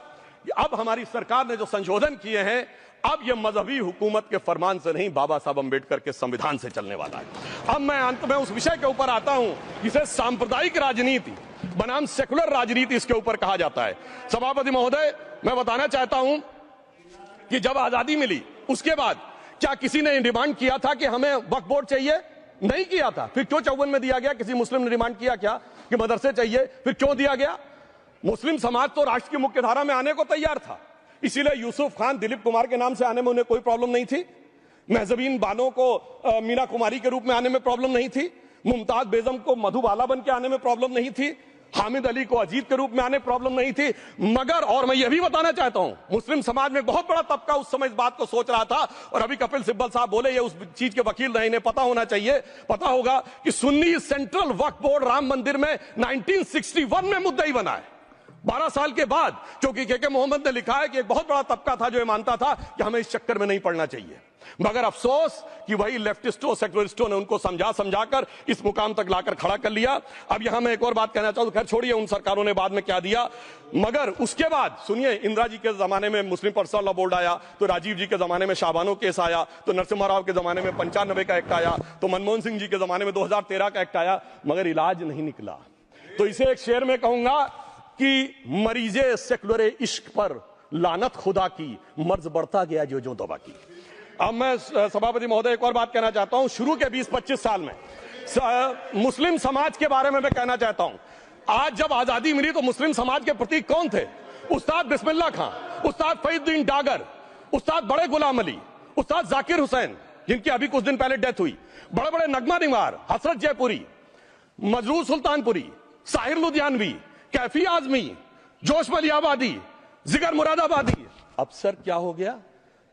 कि अब हमारी सरकार ने जो संशोधन किए हैं, अब यह मजहबी हुकूमत के फरमान से नहीं, बाबा साहब अंबेडकर के संविधान से चलने वाला है। अब मैं अंत में उस विषय के ऊपर आता हूं जिसे सांप्रदायिक राजनीति बनाम सेकुलर राजनीति इसके ऊपर कहा जाता है। सभापति महोदय, मैं बताना चाहता हूं कि जब आजादी मिली उसके बाद क्या किसी ने डिमांड किया था कि हमें वक्फ बोर्ड चाहिए? नहीं किया था। फिर क्यों 54 में दिया गया? किसी मुस्लिम ने डिमांड किया क्या कि मदरसे चाहिए? फिर क्यों दिया गया? मुस्लिम समाज तो राष्ट्र की मुख्य धारा में आने को तैयार था, इसीलिए यूसुफ खान, दिलीप कुमार के नाम से आने में उन्हें कोई प्रॉब्लम नहीं थी। महजबीन बानो को मीना कुमारी के रूप में आने में प्रॉब्लम नहीं थी। मुमताज बेगम को मधुबाला बन के आने में प्रॉब्लम नहीं थी। हामिद अली को अजीत के रूप में आने प्रॉब्लम नहीं थी। मगर, और मैं यह भी बताना चाहता हूं, मुस्लिम समाज में बहुत बड़ा तबका उस समय इस बात को सोच रहा था, और अभी कपिल सिब्बल साहब बोले, ये उस चीज के वकील नहीं, इन्हें पता होना चाहिए, पता होगा कि सुन्नी सेंट्रल वक्फ बोर्ड राम मंदिर में 1961 में मुद्दई बना है, 12 साल के बाद। क्योंकि के मोहम्मद ने लिखा है कि एक बहुत बड़ा तबका था जो ये मानता था कि हमें इस चक्कर में नहीं पड़ना चाहिए। मगर अफसोस कि वही लेफ्टिस्टों, सेकुलरिस्टों ने उनको समझाकर इस मुकाम तक लाकर खड़ा कर लिया। अब यहां मैं एक और बात कहना चाहूं, खैर छोड़िए उन सरकारों ने बाद में क्या दिया, मगर उसके बाद सुनिए, इंदिरा जी के जमाने में मुस्लिम पर्सनल लॉ बोर्ड आया, तो राजीव जी के जमाने में शाहबानो केस आया, तो नरसिम्हा राव के जमाने में 95 का एक्ट आया, तो मनमोहन सिंह जी के जमाने में 2013 का एक्ट आया, मगर इलाज नहीं निकला। तो इसे एक शेर में कहूंगा कि मरीजे सेकुलर इश्क पर लानत खुदा की, मर्ज बढ़ता गया जो जो दवा की। अब मैं सभापति महोदय एक और बात कहना चाहता हूं, शुरू के 20-25 साल में मुस्लिम समाज के बारे में मैं कहना चाहता हूं। आज जब आजादी मिली तो मुस्लिम समाज के प्रतीक कौन थे? उस्ताद बिस्मिल्लाह खां, उस्ताद फरीदुद्दीन डागर, उस्ताद बड़े गुलाम अली, उस्ताद जाकिर हुसैन, जिनकी अभी कुछ दिन पहले डेथ हुई, बड़े बड़े नगमा निवार, हसरत जयपुरी, मजरूर सुल्तानपुरी, साहिर लुधियानवी, कैफी आजमी, जोश मलियाबादी, जिगर मुरादाबादी। अब सर क्या हो गया?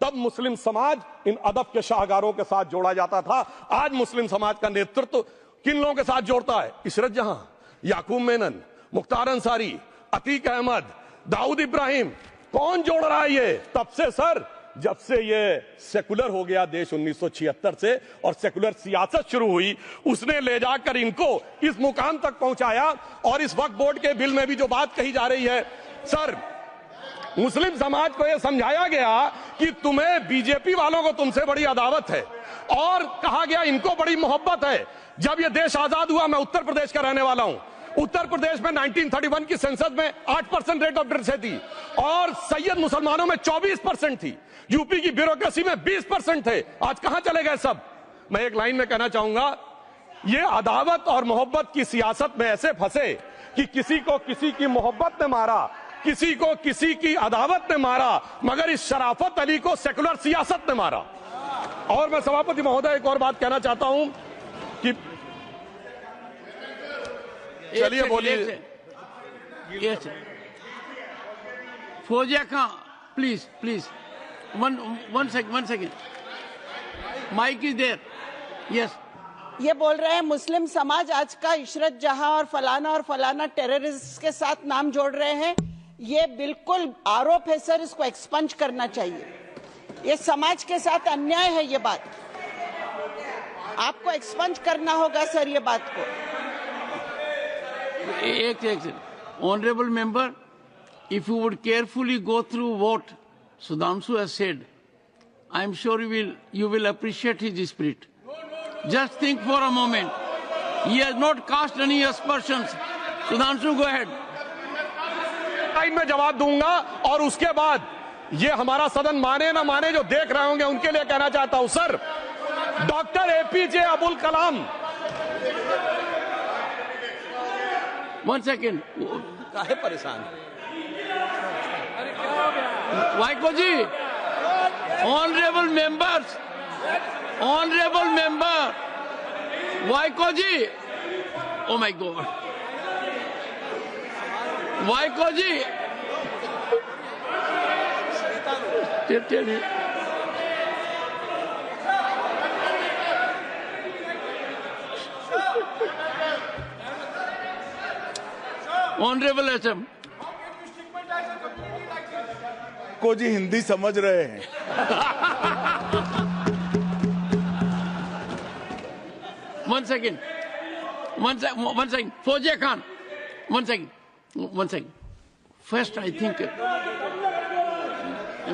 तब मुस्लिम समाज इन अदब के शाहकारों के साथ जोड़ा जाता था। आज मुस्लिम समाज का नेतृत्व किन लोगों के साथ जोड़ता है? इशरत जहां, याकूब मेनन, मुख्तार अंसारी, अतीक अहमद, दाऊद इब्राहिम, कौन जोड़ रहा है ये? तब से सर जब से ये सेकुलर हो गया देश 1976 से और सेकुलर सियासत शुरू हुई, उसने ले जाकर इनको इस मुकाम तक पहुंचाया। और इस वक्फ बोर्ड के बिल में भी जो बात कही जा रही है, सर, मुस्लिम समाज को यह समझाया गया कि तुम्हें बीजेपी वालों को तुमसे बड़ी अदावत है, और कहा गया इनको बड़ी मोहब्बत है। जब यह देश आजाद हुआ, मैं उत्तर प्रदेश का रहने वाला हूं, उत्तर प्रदेश में 1931 की संसद में 8% रेट ऑफ डेथ थी और सैयद मुसलमानों में 24% थी। यूपी की ब्यूरोक्रेसी में 20% थे। आज कहां चले गए सब? मैं एक लाइन में कहना चाहूंगा, ये अदावत और मोहब्बत की सियासत में ऐसे फंसे कि किसी को किसी की मोहब्बत ने मारा, किसी को किसी की अदावत ने मारा, मगर इस शराफत अली को सेकुलर सियासत ने मारा। और मैं सभापति महोदय एक और बात कहना चाहता हूं कि चलिए बोलिए। Fauzia Khan, please one second, mic is there. Yes, ये बोल रहे हैं मुस्लिम समाज आज का इशरत जहां और फलाना टेररिस्ट के साथ नाम जोड़ रहे हैं। ये बिल्कुल आरोप है सर, इसको एक्सपंज करना चाहिए। ये समाज के साथ अन्याय है। ये बात आपको एक्सपंज करना होगा सर, ये बात को। एक honourable member, if you would carefully go through what Sudhanshu has said, I am sure you will appreciate his spirit. Just think for a moment. He has not cast any aspersions. Sudhanshu, go ahead. Time में जवाब दूंगा और उसके बाद ये हमारा सदन माने ना माने, जो देख रहे होंगे उनके लिए कहना चाहता हूं, sir, doctor APJ Abdul Kalam. One second. काहे परेशान? Vaiko ji, honourable member, Vaiko ji, oh my god, Vaiko ji, honourable HM को जी हिंदी समझ रहे हैं। One second. Fauziya Khan, one second. First, I think.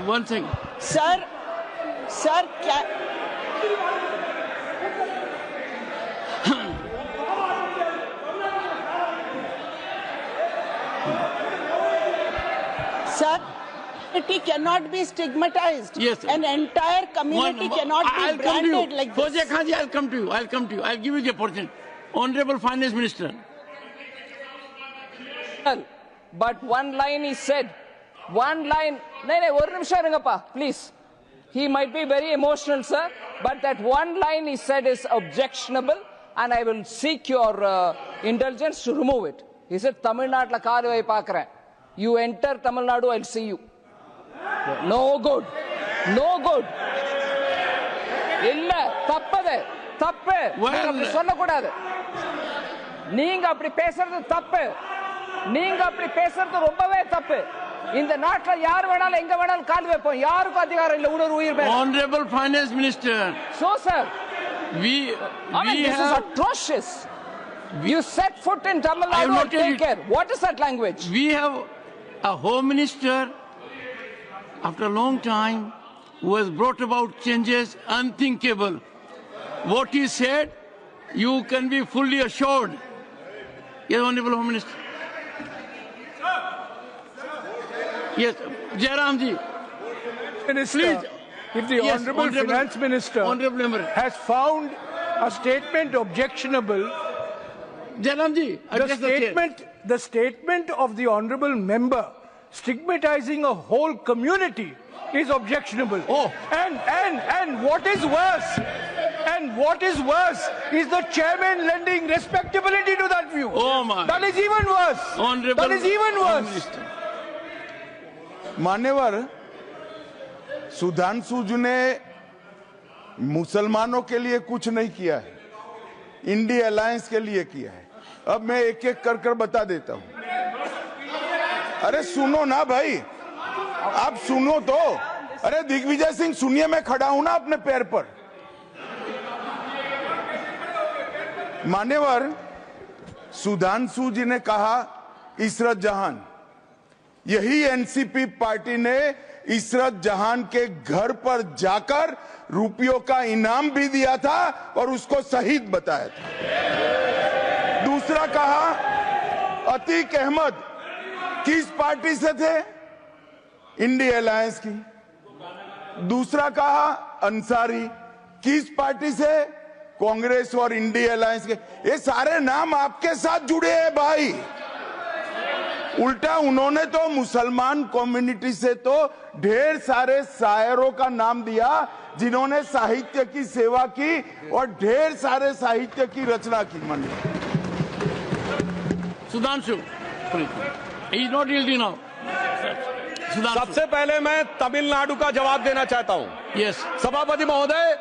One second. Sir क्या Sir, community cannot be stigmatized. Yes. An entire community cannot be branded like this. Fauziya Khan ji, I'll come to you. I'll give you the opportunity. Honorable Finance Minister. But one line is said. One line. No, one nimisham irungappa, please. He might be very emotional, sir, but that one line he said is objectionable, and I will seek your indulgence to remove it. He said, Tamil Nadu la kaaru vai paakren. You enter Tamil Nadu, I'll see you. No good. No good. Illa, tappadu. Tappu. Neenga appadi solla koodadu. Neenga appadi pesradhu tappu. Neenga appadi pesradhu rombave tappu. இந்த நாட்டுல யார் வேணாலும் எங்க வேணாலும் கால் வைப்போம். யாருக்கும் அதிகாரம் இல்ல உணர்வு உயிர் மேல. Honorable Finance Minister. So sir, this is atrocious. You set foot in Tamil Nadu and take care. What is that language? We have a Home Minister after a long time who has brought about changes unthinkable. What he said, you can be fully assured. Yes, Honorable Home Minister. Yes, Jairam ji. Minister, Please. if the Yes, Honorable Finance Minister Honorable Member. has found a statement objectionable, Jairam ji, address the chair. the statement of the Honorable Member stigmatizing a whole community is objectionable. Oh. And what is worse is the chairman lending respectability to that view. Oh my. That is even worse. Honorable That is even Home worse. Minister. मान्यवर, सुधांशु जी ने मुसलमानों के लिए कुछ नहीं किया है, India alliance के लिए किया है। अब मैं एक एक कर बता देता हूं। अरे सुनो ना भाई, आप सुनो तो। अरे दिग्विजय सिंह सुनिए, मैं खड़ा हूं ना अपने पैर पर। मान्यवर सुधांशु जी ने कहा इशरत जहां, यही एनसीपी पार्टी ने इशरत जहां के घर पर जाकर रुपयों का इनाम भी दिया था और उसको शहीद बताया था। दूसरा कहा अतीक अहमद किस पार्टी से थे? इंडिया अलायंस की। दूसरा कहा अंसारी किस पार्टी से? कांग्रेस और इंडिया अलायंस के। ये सारे नाम आपके साथ जुड़े हैं भाई। उल्टा उन्होंने तो मुसलमान कम्युनिटी से तो ढेर सारे शायरों का नाम दिया जिन्होंने साहित्य की सेवा की और ढेर सारे साहित्य की रचना की। मन Sudhanshu, he is not yielding now. सबसे पहले मैं तमिलनाडु का जवाब देना चाहता हूं। Yes. सभापति महोदय,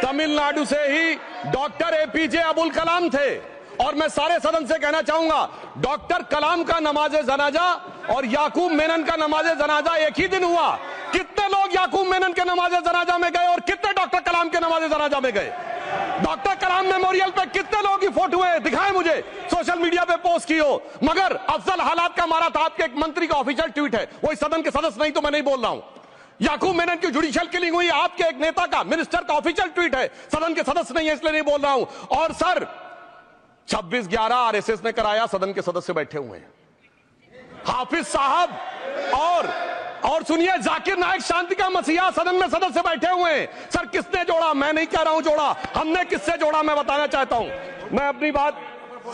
तमिलनाडु से ही डॉक्टर एपीजे अब्दुल कलाम थे और मैं सारे सदन से कहना चाहूंगा डॉक्टर कलाम का नमाजे जनाजा और याकूब मेनन का नमाजे जनाजा एक ही दिन हुआ। कितने लोग याकूब मेनन के नमाजे जनाजा में गए और कितने डॉक्टर कलाम के नमाजे जनाजा में गए? डॉक्टर कलाम मेमोरियल पे कितने लोगों की फोटो है? दिखाएं मुझे, सोशल मीडिया पे पोस्ट की हो। मगर अफजल हालात का मारा था, आपके एक मंत्री का ऑफिशियल ट्वीट है, वो इस सदन के सदस्य नहीं तो मैं नहीं बोल रहा हूं। याकूब मेनन की जुडिशियल किलिंग हुई, आपके एक नेता का, मिनिस्टर का ऑफिशियल ट्वीट है, सदन के सदस्य नहीं है इसलिए नहीं बोल रहा हूं। और सर 26/11 आरएसएस ने कराया, सदन के सदस्य बैठे हुए हैं। हाफिज साहब और सुनिए जाकिर नाइक शांति का मसीहा सदन में सदस्य बैठे हुए हैं। सर किसने जोड़ा? मैं नहीं कह रहा हूं जोड़ा, हमने किससे जोड़ा मैं बताना चाहता हूं। मैं अपनी बात,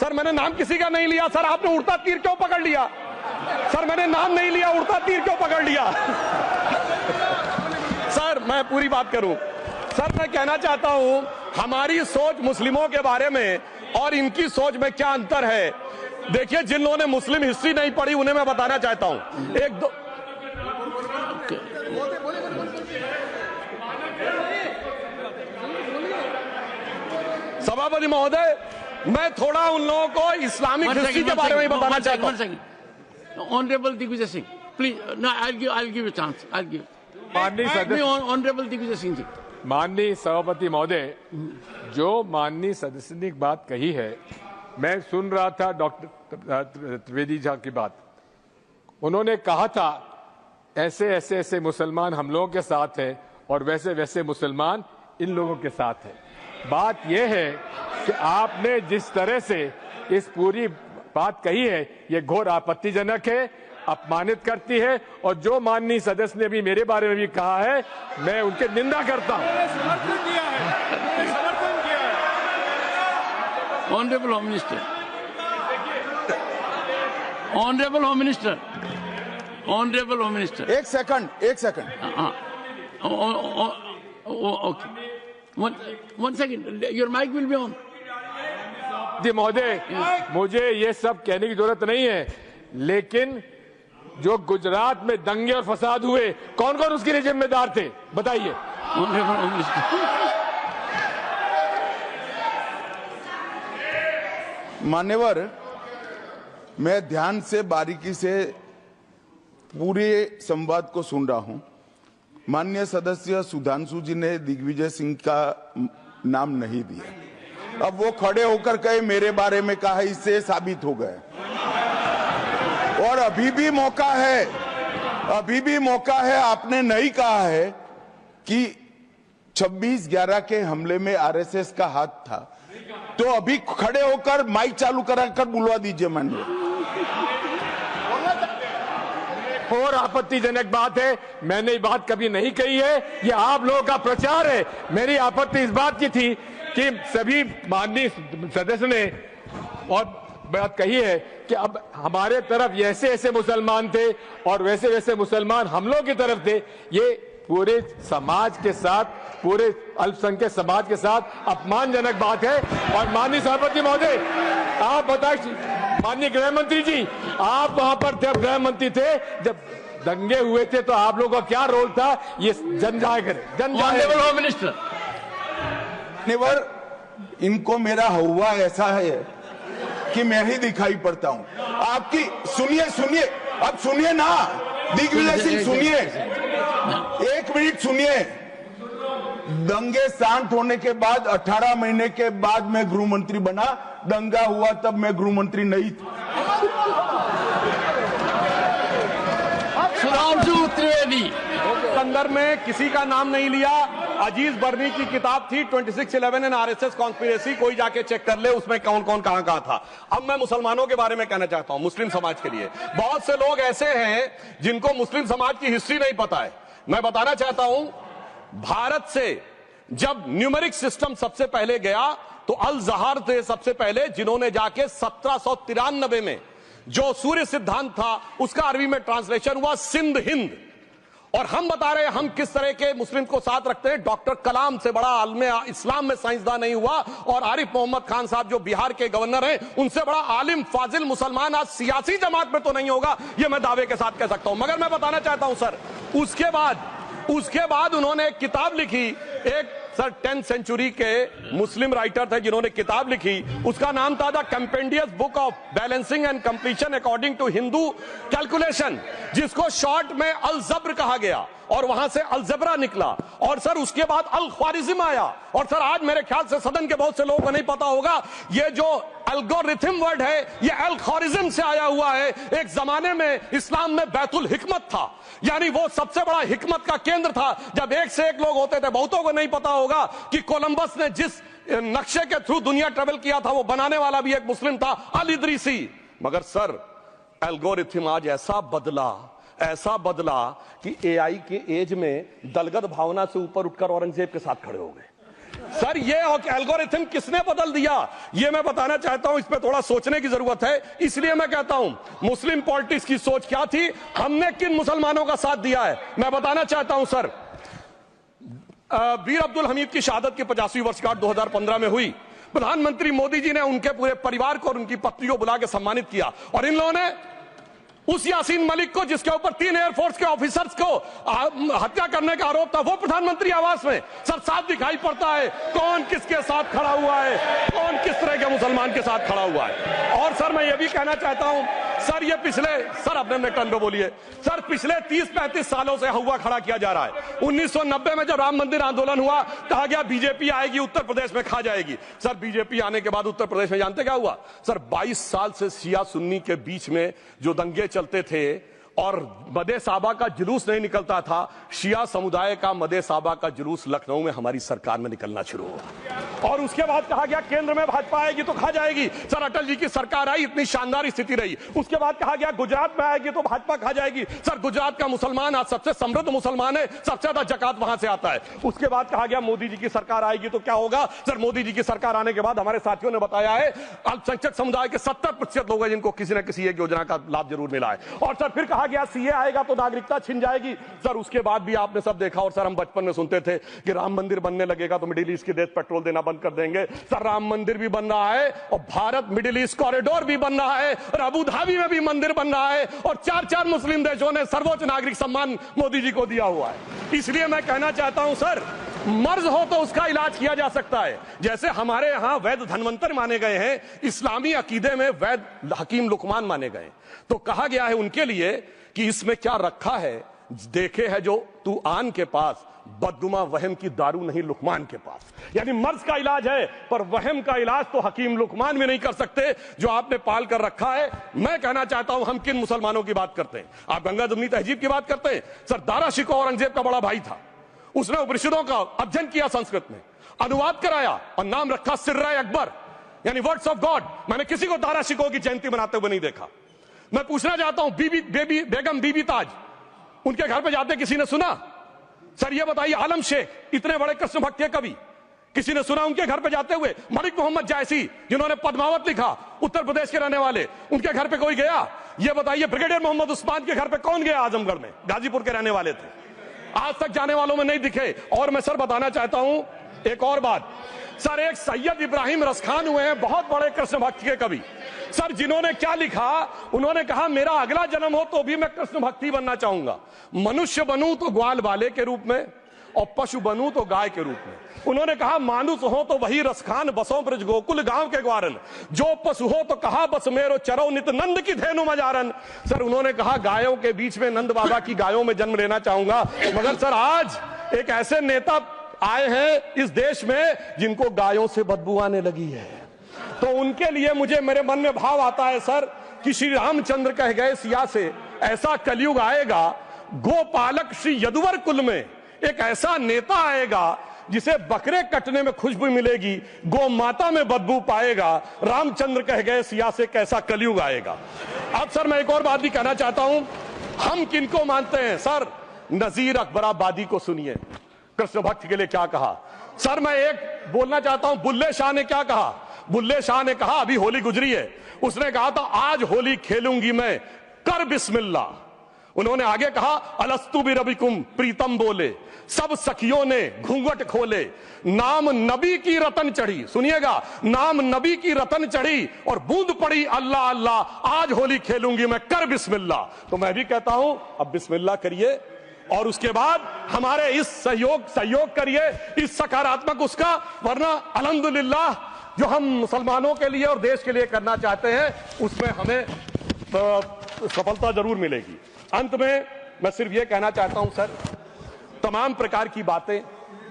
सर मैंने नाम किसी का नहीं लिया। सर आपने उड़ता तीर क्यों पकड़ लिया? सर मैंने नाम नहीं लिया, उड़ता तीर क्यों पकड़ लिया? सर मैं पूरी बात करूं। सर मैं कहना चाहता हूं हमारी सोच मुस्लिमों के बारे में और इनकी सोच में क्या अंतर है। देखिए जिन लोगों ने मुस्लिम हिस्ट्री नहीं पढ़ी उन्हें मैं बताना चाहता हूं। एक दो सभापति महोदय, मैं थोड़ा उन लोगों को इस्लामिक हिस्ट्री के बारे में बताना चाहता हूं। Honourable Digvijaya Singh, please, no, I'll give a chance. I'll give. माननीय सदस्य, ऑनरेबल दिग्विजय सिंह जी। माननीय सभापति महोदय, जो माननीय सदस्य ने बात कही है, मैं सुन रहा था डॉक्टर त्रिवेदी जी की बात। उन्होंने कहा था ऐसे मुसलमान हम लोगों के साथ हैं और वैसे मुसलमान इन लोगों के साथ हैं। बात यह है कि आपने जिस तरह से इस पूरी बात कही है ये घोर आपत्तिजनक है, अपमानित करती है और जो माननीय सदस्य ने भी मेरे बारे में भी कहा है मैं उनकी निंदा करता हूं। Honourable home minister, honourable home minister, honourable home minister, एक second. Okay, one second, your mic will be on. जी महोदय, मुझे ये सब कहने की जरूरत नहीं है, लेकिन जो गुजरात में दंगे और फसाद हुए कौन कौन उसके लिए जिम्मेदार थे बताइए। मान्यवर, मैं ध्यान से बारीकी से पूरे संवाद को सुन रहा हूं। माननीय सदस्य सुधांशु जी ने दिग्विजय सिंह का नाम नहीं दिया। अब वो खड़े होकर कहे मेरे बारे में कहा, इससे साबित हो गया। और अभी भी मौका है, आपने नहीं कहा है कि 26/11 के हमले में आरएसएस का हाथ था, तो अभी खड़े होकर माइक चालू कराकर बुलवा दीजिए। माननीय, और आपत्तिजनक बात है, मैंने ये बात कभी नहीं कही है, ये आप लोगों का प्रचार है। मेरी आपत्ति इस बात की थी कि सभी माननीय सदस्य ने और बात कही है कि अब हमारे तरफ ऐसे मुसलमान थे और वैसे मुसलमान हम लोगों की तरफ थे। ये पूरे समाज के साथ, पूरे अल्पसंख्यक समाज के साथ अपमानजनक बात है। और माननीय सभापति महोदय, आप बताइए, माननीय गृह मंत्री जी, आप वहां पर थे, गृह मंत्री थे जब दंगे हुए थे, तो आप लोगों का क्या रोल था ये जन जाहिर होम मिनिस्टर। इनको मेरा हुआ ऐसा है कि मैं ही दिखाई पड़ता हूं। आपकी सुनिए, अब सुनिए ना दिग्विजय सिंह, सुनिए। एक मिनट सुनिए। दंगे शांत होने के बाद 18 महीने के बाद मैं गृह मंत्री बना। दंगा हुआ तब मैं गृह मंत्री नहीं था। सुधांशु त्रिवेदी। संदर्भ में किसी का नाम नहीं लिया। अजीज बर्नी की किताब थी 2611 एंड आरएसएस कॉन्स्पिरेसी, कोई जाके चेक कर ले उसमें कौन कौन कहां कहां था। अब मैं मुसलमानों के बारे में कहना चाहता हूं, मुस्लिम समाज के लिए। बहुत से लोग ऐसे हैं जिनको मुस्लिम समाज की हिस्ट्री नहीं पता है। मैं बताना चाहता हूं, भारत से जब न्यूमेरिक सिस्टम सबसे पहले गया तो अल जहार थे सबसे पहले, जिन्होंने जाके 1793 में जो सूर्य सिद्धांत था उसका अरबी में ट्रांसलेशन हुआ सिंध हिंद। और हम बता रहे हैं हम किस तरह के मुस्लिम को साथ रखते हैं। डॉक्टर कलाम से बड़ा आलिम इस्लाम में साइंसदान नहीं हुआ, और आरिफ मोहम्मद खान साहब जो बिहार के गवर्नर हैं उनसे बड़ा आलिम फाजिल मुसलमान आज सियासी जमात में तो नहीं होगा, यह मैं दावे के साथ कह सकता हूं। मगर मैं बताना चाहता हूं सर, उसके बाद उन्होंने एक किताब लिखी, एक सर 10th सेंचुरी के मुस्लिम राइटर थे जिन्होंने किताब लिखी, उसका नाम था the compendious book of balancing and completion according to Hindu calculation, जिसको शॉर्ट में अल जब्र कहा गया, और वहां से अलजबरा निकला। और सर उसके बाद अल ख्वारिज्म आया। और सर आज मेरे ख्याल से सदन के बहुत से लोगों को नहीं पता होगा, ये जो एल्गोरिथम वर्ड है ये अल ख्वारिज्म से आया हुआ है। एक जमाने में इस्लाम में बैतुल हिकमत था, यानी वो सबसे बड़ा हिकमत का केंद्र था। जब एक से एक लोग होते थे, बहुतों को नहीं पता होगा कि कोलंबस ने जिस नक्शे के थ्रू दुनिया ट्रेवल किया था वो बनाने वाला भी एक मुस्लिम था, अल इदरीसी। मगर सर एल्गोरिथम आज ऐसा बदला कि एआई के एज में दलगत भावना से ऊपर उठकर औरंगजेब के साथ खड़े हो गए। सर ये एल्गोरिथम किसने बदल दिया, ये मैं बताना चाहता हूं। इस पे थोड़ा सोचने की जरूरत है। इसलिए मैं कहता हूं मुस्लिम पॉलिटिक्स की सोच क्या थी, हमने किन मुसलमानों का साथ दिया है, मैं बताना चाहता हूं सर। वीर अब्दुल हमीद की शहादत की 50वीं वर्षगांठ 2015 में हुई। प्रधानमंत्री मोदी जी ने उनके पूरे परिवार को और उनकी पत्नी को बुला के सम्मानित किया, और इन लोगों ने उस यासीन मलिक को, जिसके ऊपर 3 एयरफोर्स के ऑफिसर्स को हत्या करने का आरोप था, वो प्रधानमंत्री आवास में। सर साफ दिखाई पड़ता है कौन किसके साथ खड़ा हुआ है, कौन किस तरह के मुसलमान के साथ खड़ा हुआ है। और सर मैं ये भी कहना चाहता हूं सर, ये सर अपने टर्न पे बोलिए सर, पिछले 30-35 सालों से हुआ खड़ा किया जा रहा है। 1990 में जब राम मंदिर आंदोलन हुआ, कहा गया बीजेपी आएगी उत्तर प्रदेश में खा जाएगी। सर बीजेपी आने के बाद उत्तर प्रदेश में जानते क्या हुआ सर, 22 साल से शिया सुन्नी के बीच में जो दंगे चलते थे और मदे साबा का जुलूस नहीं निकलता था, शिया समुदाय का मदे साबा का जुलूस लखनऊ में हमारी सरकार में निकलना शुरू हुआ। और उसके बाद कहा गया केंद्र में भाजपा आएगी तो खा जाएगी। सर अटल जी की सरकार आई, इतनी शानदार स्थिति रही। उसके बाद कहा गया गुजरात में आएगी तो भाजपा खा जाएगी। सर गुजरात का मुसलमान आज सबसे समृद्ध मुसलमान है, सबसे ज्यादा जकात वहां से आता है। उसके बाद कहा गया मोदी जी की सरकार आएगी तो क्या होगा। सर मोदी जी की सरकार आने के बाद हमारे साथियों ने बताया है अल्पसंख्यक समुदाय के 70% लोग हैं जिनको किसी न किसी एक योजना का लाभ जरूर मिला है। और सर फिर कहा गया सीए आएगा तो नागरिकता छिन जाएगी। सर उसके बाद भी आपने सब देखा, और सर हम बचपन में सुनते थे कि राम मंदिर बनने लगेगा तो मिडिल ईस्ट के देश पेट्रोल देना बंद कर देंगे। सर राम मंदिर भी बन रहा है, और भारत मिडिल ईस्ट कॉरिडोर भी बन रहा है, और अबू धाबी में भी मंदिर बन रहा है, और 4 मुस्लिम देशों ने सर्वोच्च नागरिक सम्मान मोदी जी को दिया हुआ है। इसलिए मैं कहना चाहता हूं सर, मर्ज हो तो उसका इलाज किया जा सकता है। जैसे हमारे यहां वैद धन्वंतर माने गए हैं, इस्लामी अकीदे में वैद हकीम लुकमान माने गए, तो कहा गया है उनके लिए कि इसमें क्या रखा है, देखे है जो तू आन के पास, बदगुमा वहम की दारू नहीं लुकमान के पास। यानी मर्ज का इलाज है, पर वहम का इलाज तो हकीम लुकमान भी नहीं कर सकते जो आपने पाल कर रखा है। मैं कहना चाहता हूं हम किन मुसलमानों की बात करते हैं। आप गंगा जमुनी तहजीब की बात करते हैं। सर दारा शिकोह औरंगजेब का बड़ा भाई था, उसने उपनिषदों का अध्ययन किया, संस्कृत में अनुवाद कराया और नाम रखा सिर्रा अकबर, यानी वर्ड्स ऑफ गॉड। मैंने किसी को दारा शिकोह की जयंती मनाते हुए नहीं देखा। मैं पूछना चाहता हूं बेगम बीबी ताज, उनके घर पे जाते किसी ने सुना? सर ये बताइए, आलम शेख इतने बड़े कृष्ण भक्त के कवि, किसी ने सुना उनके घर पे जाते हुए? मलिक मोहम्मद जायसी जिन्होंने पद्मावत लिखा, उत्तर प्रदेश के रहने वाले, उनके घर पे कोई गया? ये बताइए ब्रिगेडियर मोहम्मद उस्मान के घर पे कौन गया? आजमगढ़ में, गाजीपुर के रहने वाले थे, आज तक जाने वालों में नहीं दिखे। और मैं सर बताना चाहता हूं एक और बात, सर एक सैयद इब्राहिम रसखान हुए हैं, बहुत बड़े कृष्ण भक्त के कवि। सर जिन्होंने क्या लिखा, उन्होंने कहा मेरा अगला जन्म हो तो भी मैं कृष्ण भक्ति बनना चाहूंगा, मनुष्य बनूं तो ग्वाल बाले के रूप में, और पशु बनूं तो गाय के रूप में। उन्होंने कहा मानुस हो तो वही रसखान, बसों ब्रज गोकुल गांव के ग्वारन, जो पशु हो तो कहा बस मेरो चरो नित नंद की धेनु मजारन। सर उन्होंने कहा गायों के बीच में नंद बाबा की गायों में जन्म लेना चाहूंगा, मगर सर आज एक ऐसे नेता आए हैं इस देश में जिनको गायों से बदबू आने लगी है, तो उनके लिए मुझे मेरे मन में भाव आता है सर कि श्री रामचंद्र कह गए सिया से ऐसा कलयुग आएगा, गोपालक श्री यदुवर कुल में एक ऐसा नेता आएगा जिसे बकरे कटने में खुशबू मिलेगी, गौ माता में बदबू पाएगा। रामचंद्र कह गए सिया से कैसा कलयुग आएगा। अब सर मैं एक और बात भी कहना चाहता हूं, हम किनको मानते हैं सर? नजीर अकबराबादी को सुनिए, कृष्ण भक्त के लिए क्या कहा। सर मैं एक बोलना चाहता हूं, बुल्ले शाह ने क्या कहा? बुल्ले शाह ने कहा, अभी होली गुजरी है, उसने कहा था आज होली खेलूंगी मैं, कर बिस्मिल्लाह। उन्होंने आगे कहा अलस्तु बिरबिकुम प्रीतम बोले, सब सखियों ने घूंघट खोले, नाम नबी की रतन चढ़ी, सुनिएगा, नाम नबी की रतन चढ़ी और बूंद पड़ी अल्लाह अल्लाह, आज होली खेलूंगी मैं, कर बिस्मिल्लाह। तो मैं भी कहता हूं अब बिस्मिल्लाह करिए और उसके बाद हमारे इस सहयोग करिए, इस सकारात्मक उसका, वरना अल्हम्दुलिल्लाह जो हम मुसलमानों के लिए और देश के लिए करना चाहते हैं उसमें हमें सफलता जरूर मिलेगी। अंत में मैं सिर्फ यह कहना चाहता हूं सर, तमाम प्रकार की बातें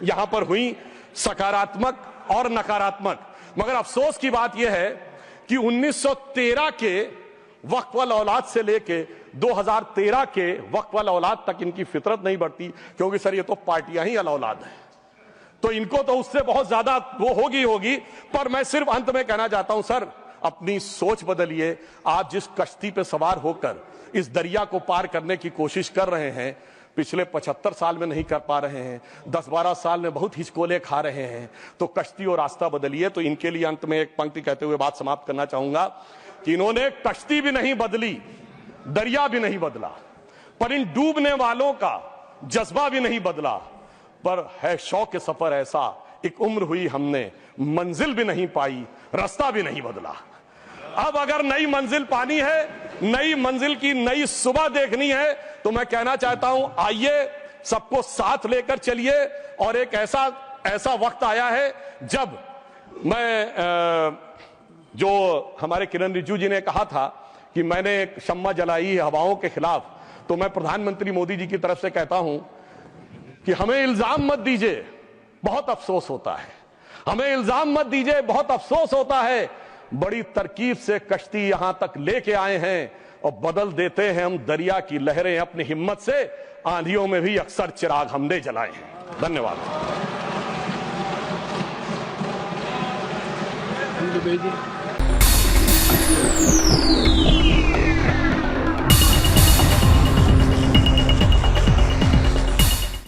यहां पर हुई, सकारात्मक और नकारात्मक, मगर अफसोस की बात यह है कि 1913 के वक्फ वाल औलाद से लेके 2013 के वक्फ वाल औलाद तक इनकी फितरत नहीं बढ़ती, क्योंकि सर ये तो पार्टियां ही अल औलाद है, तो इनको तो उससे बहुत ज्यादा वो होगी। पर मैं सिर्फ अंत में कहना चाहता हूं सर, अपनी सोच बदलिए। आप जिस कश्ती पे सवार होकर इस दरिया को पार करने की कोशिश कर रहे हैं, पिछले 75 साल में नहीं कर पा रहे हैं, 10-12 साल में बहुत हिचकोले खा रहे हैं, तो कश्ती और रास्ता बदलिए। तो इनके लिए अंत में एक पंक्ति कहते हुए बात समाप्त करना चाहूंगा कि इन्होंने कश्ती भी नहीं बदली, दरिया भी नहीं बदला, पर इन डूबने वालों का जज्बा भी नहीं बदला, पर है शौक सफर ऐसा, एक उम्र हुई हमने, मंजिल भी नहीं पाई, रास्ता भी नहीं बदला। अब अगर नई मंजिल पानी है, नई मंजिल की नई सुबह देखनी है, तो मैं कहना चाहता हूं आइए सबको साथ लेकर चलिए। और एक ऐसा वक्त आया है जब मैं जो हमारे किरण रिजिजू जी ने कहा था कि मैंने शम्मा जलाई हवाओं के खिलाफ, तो मैं प्रधानमंत्री मोदी जी की तरफ से कहता हूं कि हमें इल्जाम मत दीजिए, बहुत अफसोस होता है, हमें इल्जाम मत दीजिए, बहुत अफसोस होता है। बड़ी तरकीब से कश्ती यहां तक लेके आए हैं और बदल देते हैं हम दरिया की लहरें अपनी हिम्मत से, आंधियों में भी अक्सर चिराग हमने जलाए हैं। धन्यवाद। Thank you.